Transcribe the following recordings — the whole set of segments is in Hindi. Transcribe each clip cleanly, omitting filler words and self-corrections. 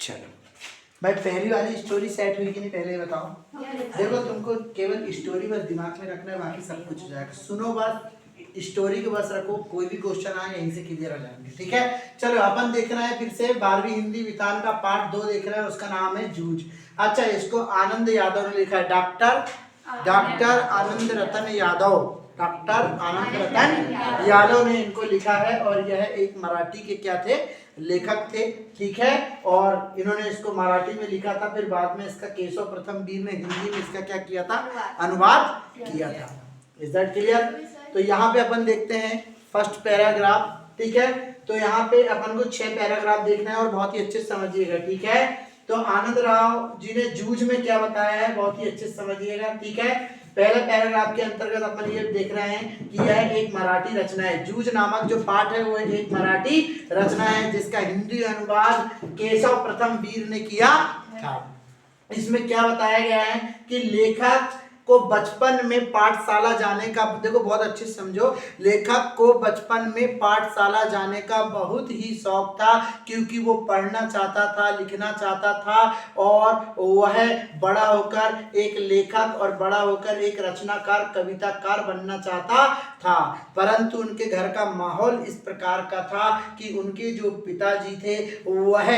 चलो भाई, पहली वाली स्टोरी सेट हुई कि नहीं, पहले बताओ। देखो, तुमको केवल स्टोरी बस दिमाग में रखना है, बाकी सब कुछ हो जाएगा। सुनो बस, स्टोरी को बस रखो, कोई भी क्वेश्चन आए यहीं से क्लियर हो जाएंगे, ठीक है। चलो, अपन देख रहे हैं फिर से 12वीं हिंदी वितान का पार्ट 2 देख रहे हैं, उसका नाम है जूझ। अच्छा, इसको आनंद यादव ने लिखा है, डॉक्टर आनंद रतन यादव, डॉक्टर आनंद रतन यादव ने इनको लिखा है। और यह एक मराठी के क्या थे, लेखक थे, ठीक है। और इन्होंने इसको मराठी में लिखा था, फिर बाद में इसका केशव प्रथम वीर ने हिंदी में इसका क्या किया था, अनुवाद किया था। Is that clear? तो यहाँ पे अपन देखते हैं फर्स्ट पैराग्राफ, ठीक है। तो यहाँ पे अपन को 6 पैराग्राफ देखना है और बहुत ही अच्छे से समझिएगा, ठीक है। तो आनंद राव जी ने जूझ में क्या बताया है, बहुत ही अच्छे से समझिएगा, ठीक है। पहले पैराग्राफ के अंतर्गत अपन ये देख रहे हैं कि यह एक मराठी रचना है। जूझ नामक जो पाठ है वो एक मराठी रचना है, जिसका हिंदी अनुवाद केशव प्रथम वीर ने किया था। इसमें क्या बताया गया है कि लेखक को बचपन में पाठशाला जाने का, देखो बहुत अच्छे से समझो, लेखक को बचपन में पाठशाला जाने का बहुत ही शौक था, क्योंकि वो पढ़ना चाहता था, लिखना चाहता था, और वह बड़ा होकर एक लेखक और बड़ा होकर एक रचनाकार, कविताकार बनना चाहता था। परंतु उनके घर का माहौल इस प्रकार का था कि उनके जो पिताजी थे वह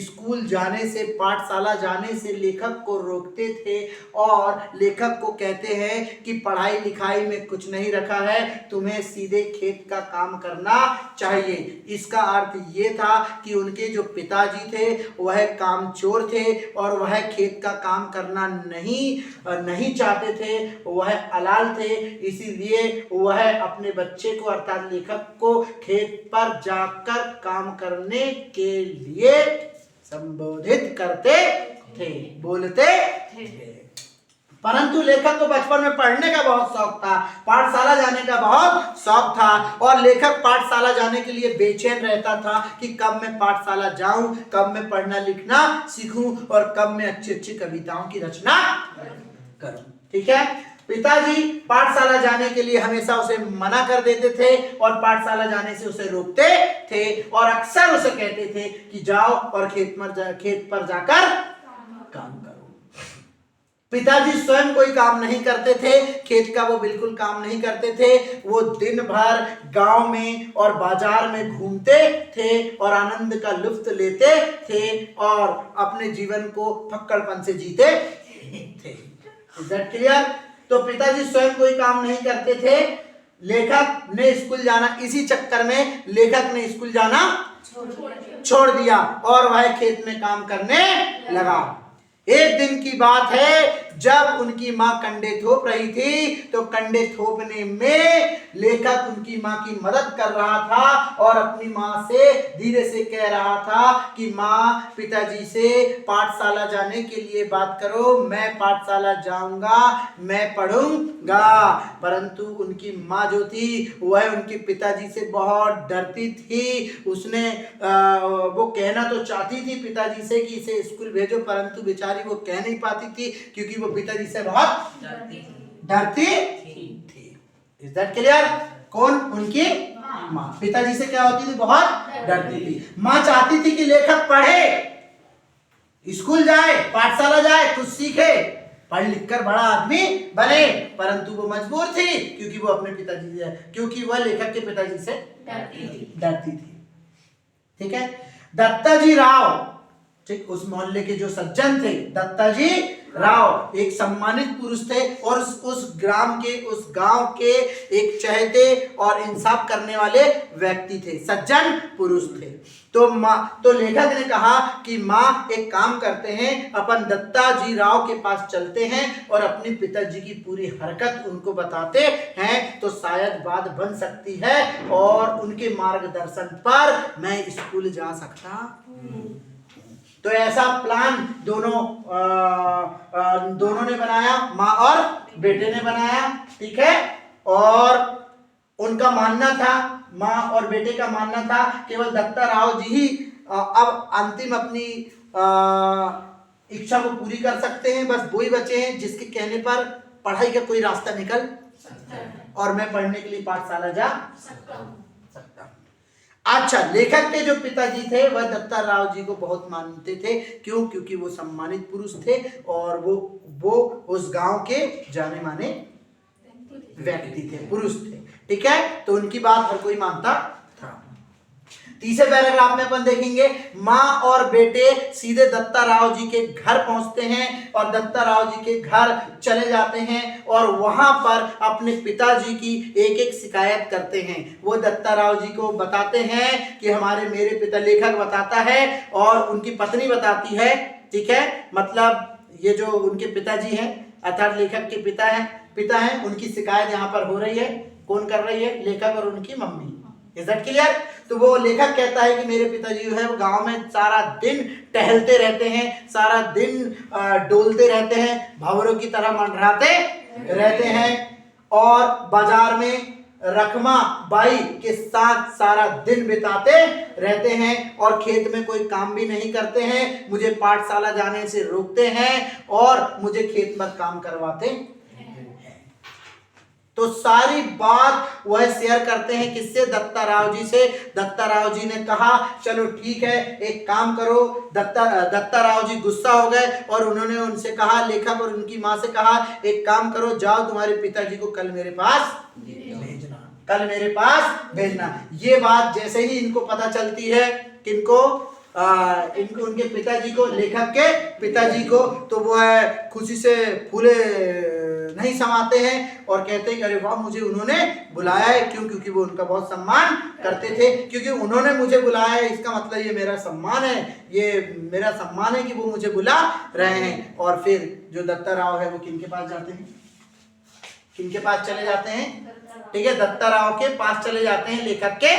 स्कूल जाने से, पाठशाला जाने से लेखक को रोकते थे, और लेखक को कहते हैं कि पढ़ाई लिखाई में कुछ नहीं रखा है, तुम्हें सीधे खेत का काम करना चाहिए। इसका अर्थ ये था कि उनके जो पिताजी थे वह कामचोर थे और वह खेत का काम करना नहीं चाहते थे, वह अलाल थे। इसीलिए वह अपने बच्चे को अर्थात लेखक को खेत पर जाकर काम करने के लिए संबोधित करते थे, बोलते थे। परंतु लेखक को बचपन में पढ़ने का बहुत शौक था, पाठशाला जाने का बहुत शौक था, और लेखक पाठशाला जाने के लिए बेचैन रहता था कि कब मैं पाठशाला जाऊं, कब मैं पढ़ना लिखना सीखूं, और कब मैं अच्छी अच्छी कविताओं की रचना करूं, ठीक है। पिताजी पाठशाला जाने के लिए हमेशा उसे मना कर देते थे और पाठशाला जाने से उसे रोकते थे, और अक्सर उसे कहते थे कि जाओ और खेत पर जाकर काम करो। पिताजी स्वयं कोई काम नहीं करते थे, खेत का वो बिल्कुल काम नहीं करते थे। वो दिन भर गांव में और बाजार में घूमते थे और आनंद का लुत्फ लेते थे और अपने जीवन को फक्कड़पन से जीते थे। Is that clear? तो पिताजी स्वयं कोई काम नहीं करते थे, लेखक ने स्कूल जाना, इसी चक्कर में लेखक ने स्कूल जाना छोड़ दिया और वह खेत में काम करने लगा। एक दिन की बात है, जब उनकी मां कंडे थोप रही थी, तो कंडे थोपने में लेखक उनकी मां की मदद कर रहा था और अपनी मां से धीरे से कह रहा था कि मां, पिताजी से पाठशाला जाने के लिए बात करो, मैं पाठशाला जाऊंगा, मैं पढ़ूंगा। परंतु उनकी मां जो थी वह उनके पिताजी से बहुत डरती थी। उसने वो कहना तो चाहती थी पिताजी से कि इसे स्कूल भेजो, परंतु बेचारी वो कह नहीं पाती थी क्योंकि वो पिताजी से बहुत डरती थी। Is that clear? कौन? उनकी मां पिताजी से क्या होती थी, बहुत डरती थी। मां चाहती थी कि लेखक पढ़े, स्कूल जाए, पाठशाला जाए, कुछ सीखे, पढ़ लिख कर बड़ा आदमी बने, परंतु वो मजबूर थी क्योंकि वो अपने पिताजी से, क्योंकि वह लेखक के पिताजी से डरती थी। ठीक है। दत्ताजी राव, ठीक, उस मोहल्ले के जो सज्जन थे, दत्ताजी राव एक सम्मानित पुरुष थे और उस गांव के एक चहेते और इंसाफ करने वाले व्यक्ति थे, सज्जन पुरुष थे। तो लेखक ने कहा कि माँ, एक काम करते हैं, अपन दत्ताजी राव के पास चलते हैं और अपने पिताजी की पूरी हरकत उनको बताते हैं, तो शायद बात बन सकती है और उनके मार्गदर्शन पर मैं स्कूल जा सकता हूँ। तो ऐसा प्लान दोनों ने बनाया, माँ और बेटे ने बनाया, ठीक है। और उनका मानना था, माँ और बेटे का मानना था, केवल दत्ता राव जी ही अब अंतिम अपनी इच्छा को पूरी कर सकते हैं, बस वो ही बचे हैं जिसके कहने पर पढ़ाई का कोई रास्ता निकल सकता है और मैं पढ़ने के लिए पाठशाला जा सकता हूँ। अच्छा, लेखक के जो पिताजी थे वह दत्ता राव जी को बहुत मानते थे। क्यों? क्योंकि वो सम्मानित पुरुष थे और वो उस गांव के जाने माने व्यक्ति थे, पुरुष थे। ठीक है, तो उनकी बात हर कोई मानता था। तीसरे पैराग्राफ में अपन देखेंगे, माँ और बेटे सीधे दत्ता राव जी के घर पहुंचते हैं और दत्ता राव जी के घर चले जाते हैं और वहां पर अपने पिताजी की एक एक शिकायत करते हैं। वो दत्ता राव जी को बताते हैं कि मेरे पिता, लेखक बताता है और उनकी पत्नी बताती है। ठीक है, मतलब ये जो उनके पिताजी हैं अर्थात लेखक के पिता हैं, उनकी शिकायत यहाँ पर हो रही है। कौन कर रही है? लेखक और उनकी मम्मी। Is that clear? तो वो लेखक कहता है कि मेरे पिताजी जो है वो गांव में सारा दिन टहलते रहते हैं, सारा दिन डोलते रहते हैं, भंवरों की तरह मंडराते रहते हैं और बाजार में रखमा बाई के साथ सारा दिन बिताते रहते हैं और खेत में कोई काम भी नहीं करते हैं। मुझे पाठशाला जाने से रोकते हैं और मुझे खेत में काम करवाते हैं। तो सारी बात वह शेयर करते हैं किससे? दत्ता राव जी से। दत्ता राव जी ने कहा चलो ठीक है, एक काम करो। दत्ता राव जी गुस्सा हो गए और उन्होंने उनसे कहा, लेखक और उनकी माँ से कहा, एक काम करो, जाओ तुम्हारे पिताजी को कल मेरे पास भेजना, कल मेरे पास भेजना। ये बात जैसे ही इनको पता चलती है, किनको? इनको, उनके पिताजी को, लेखक के पिताजी को, तो वो है खुशी से फूले नहीं समाते हैं और कहते हैं अरे वाह, मुझे उन्होंने बुलाया है। क्यों? क्योंकि वो उनका बहुत सम्मान करते थे। क्योंकि उन्होंने मुझे बुलाया है, इसका मतलब ये मेरा सम्मान है, ये मेरा सम्मान है कि वो मुझे बुला रहे हैं। और फिर जो दत्ता राव है वो किनके पास जाते हैं? किनके पास चले जाते हैं? ठीक है, दत्ता राव के पास चले जाते हैं, लेखक के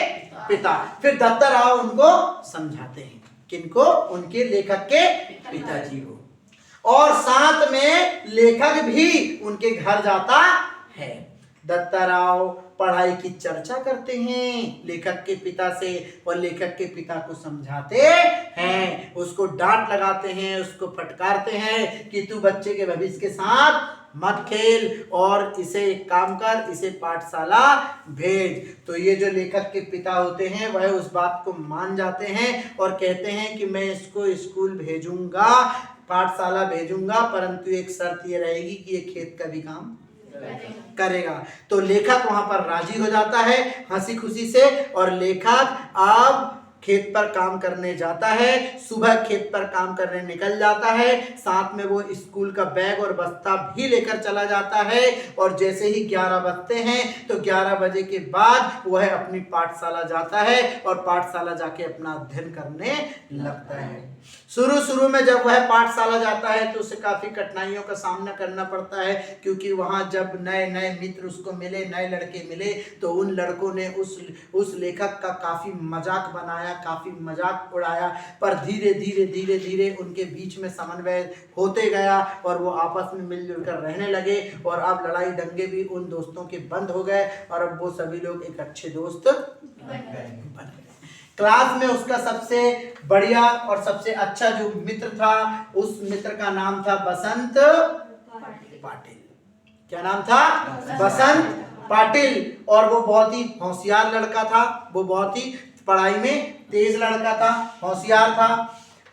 पिता। फिर दत्ता राव उनको समझाते हैं। किनको? उनके लेखक के पिताजी को। और साथ में लेखक भी उनके घर जाता है। दत्ता राव पढ़ाई की चर्चा करते हैं लेखक के पिता से और लेखक के पिता को समझाते हैं, उसको डांट लगाते हैं, उसको फटकारते हैं कि तू बच्चे के भविष्य के साथ मत खेल और इसे एक काम कर, इसे पाठशाला भेज। तो ये जो लेखक के पिता होते हैं वह उस बात को मान जाते हैं और कहते हैं कि मैं इसको स्कूल भेजूंगा, पाठशाला भेजूंगा, परंतु एक शर्त ये रहेगी कि ये खेत का भी काम करेगा। तो लेखक वहां पर राजी हो जाता है हंसी खुशी से और लेखक अब खेत पर काम करने जाता है। सुबह खेत पर काम करने निकल जाता है, साथ में वो स्कूल का बैग और बस्ता भी लेकर चला जाता है। और जैसे ही 11 बजते हैं तो 11 बजे के बाद वह अपनी पाठशाला जाता है और पाठशाला जाके अपना अध्ययन करने लगता है। शुरू में जब वह पाठशाला जाता है तो उसे काफी कठिनाइयों का सामना करना पड़ता है, क्योंकि वहां जब नए नए मित्र उसको मिले, नए लड़के मिले, तो उन लड़कों ने उस लेखक का काफी मजाक बनाया, काफी मजाक उड़ाया। पर धीरे धीरे उनके बीच में समन्वय होते गया और वो आपस में मिलजुल कर रहने लगे और अब लड़ाई दंगे भी उन दोस्तों के बंद हो गए और अब वो सभी लोग एक अच्छे दोस्त बन गए। क्लास में उसका सबसे बढ़िया और सबसे अच्छा जो मित्र था, उस मित्र का नाम था बसंत पाटिल। क्या नाम था? बसंत पाटिल। और वो बहुत ही होशियार लड़का था, वो बहुत ही पढ़ाई में तेज लड़का था, होशियार था।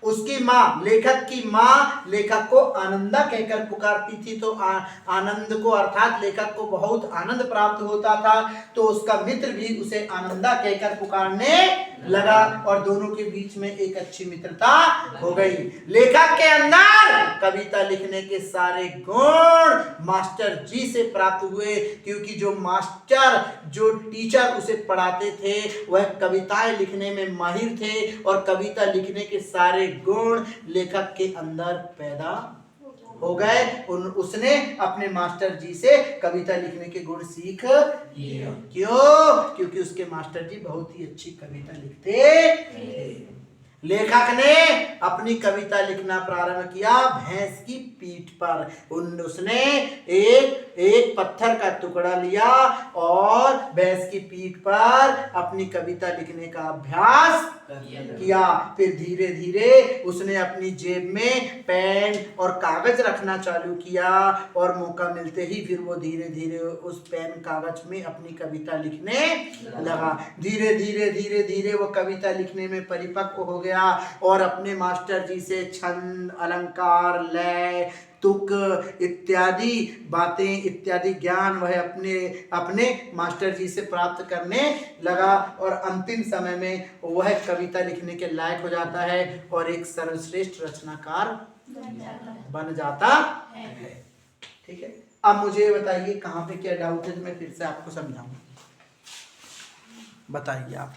उसकी माँ, लेखक की माँ लेखक को आनंदा कहकर पुकारती थी। तो आनंद को अर्थात लेखक को बहुत आनंद प्राप्त होता था, तो उसका मित्र भी उसे आनंदा कहकर पुकारने लगा और दोनों के बीच में एक अच्छी मित्रता हो गई। लेखक के अंदर कविता लिखने के सारे गुण मास्टर जी से प्राप्त हुए, क्योंकि जो मास्टर, जो टीचर उसे पढ़ाते थे वह कविताएं लिखने में माहिर थे और कविता लिखने के सारे गुण लेखक के अंदर पैदा हो गए। उसने अपने मास्टर जी से कविता लिखने के गुण सीख लिए। क्यों? क्योंकि उसके मास्टर जी बहुत ही अच्छी कविता लिखते थे। लेखक ने अपनी कविता लिखना प्रारंभ किया भैंस की पीठ पर। उसने एक पत्थर का टुकड़ा लिया और भैंस की पीठ पर अपनी कविता लिखने का अभ्यास किया। फिर धीरे धीरे उसने अपनी जेब में पेन और कागज रखना चालू किया और मौका मिलते ही फिर वो धीरे धीरे उस पेन कागज में अपनी कविता लिखने लगा। धीरे धीरे धीरे धीरे वो कविता लिखने में परिपक्व हो गया और अपने मास्टर जी से छंद, अलंकार, लय, तुक इत्यादि बातें, इत्यादि ज्ञान वह अपने मास्टर जी से प्राप्त करने लगा और अंतिम समय में वह कविता लिखने के लायक हो जाता है और एक सर्वश्रेष्ठ रचनाकार बन जाता है। ठीक है, अब मुझे बताइए कहाँ पे क्या डाउट है तो मैं फिर से आपको समझाऊंगा। बताइए आप।